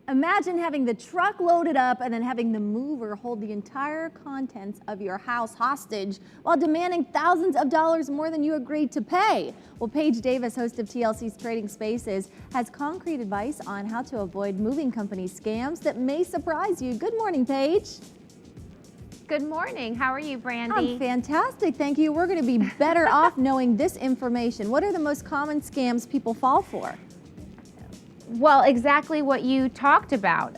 Imagine having the truck loaded up and then having the mover hold the entire contents of your house hostage while demanding thousands of dollars more than you agreed to pay. Well, Paige Davis, host of TLC's Trading Spaces, has concrete advice on how to avoid moving company scams that may surprise you. Good morning, Paige. Good morning. How are you, Brandy? I'm fantastic, thank you. We're going to be better off knowing this information. What are the most common scams people fall for? Well, exactly what you talked about.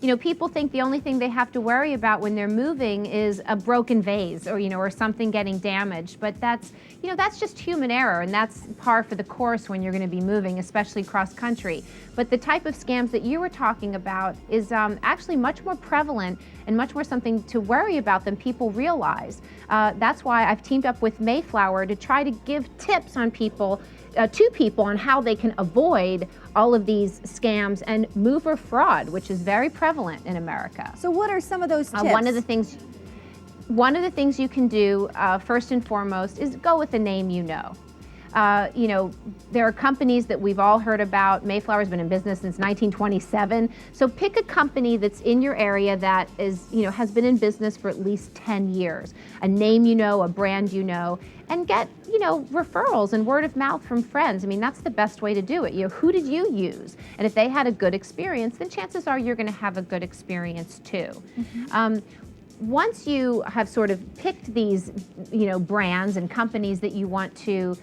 You know, people think the only thing they have to worry about when they're moving is a broken vase or, or something getting damaged. But that's just human error, and that's par for the course when you're going to be moving, especially cross country. But the type of scams that you were talking about is actually much more prevalent and much more something to worry about than people realize. That's why I've teamed up with Mayflower to try to give tips on to people on how they can avoid all of these scams and mover fraud, which is very prevalent in America. So what are some of those tips? One of the things you can do first and foremost is go with a name you know. There are companies that we've all heard about. Mayflower's been in business since 1927. So pick a company that's in your area that is, has been in business for at least 10 years. A name you know, a brand you know, and get, referrals and word of mouth from friends. I mean, that's the best way to do it. Who did you use? And if they had a good experience, then chances are you're going to have a good experience too. Mm-hmm. Once you have sort of picked these, brands and companies that you want to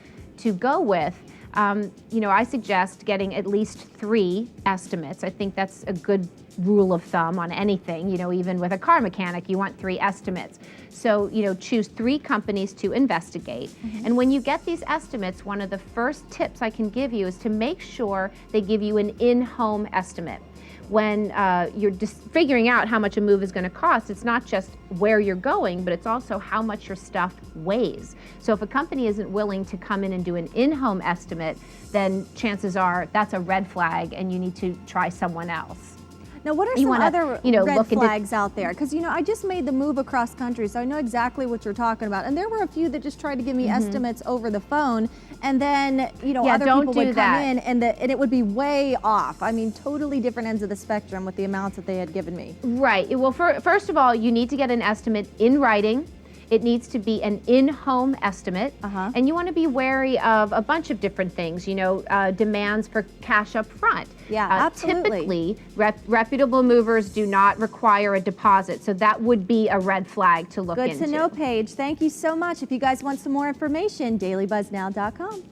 go with, I suggest getting at least 3 estimates. I think that's a good rule of thumb on anything. Even with a car mechanic, you want 3 estimates. So, choose 3 companies to investigate. Mm-hmm. And when you get these estimates, one of the first tips I can give you is to make sure they give you an in-home estimate. When you're just figuring out how much a move is going to cost, it's not just where you're going, but it's also how much your stuff weighs. So if a company isn't willing to come in and do an in-home estimate, then chances are that's a red flag and you need to try someone else. Now, what are some other red flags out there? Because, I just made the move across country, so I know exactly what you're talking about. And there were a few that just tried to give me estimates over the phone. And then, other people would come in and it would be way off. I mean, totally different ends of the spectrum with the amounts that they had given me. Right. Well, first of all, you need to get an estimate in writing. It needs to be an in-home estimate, and you want to be wary of a bunch of different things, demands for cash up front. Yeah, absolutely. Typically, reputable movers do not require a deposit, so that would be a red flag to look into. Good to know, Paige. Thank you so much. If you guys want some more information, dailybuznow.com.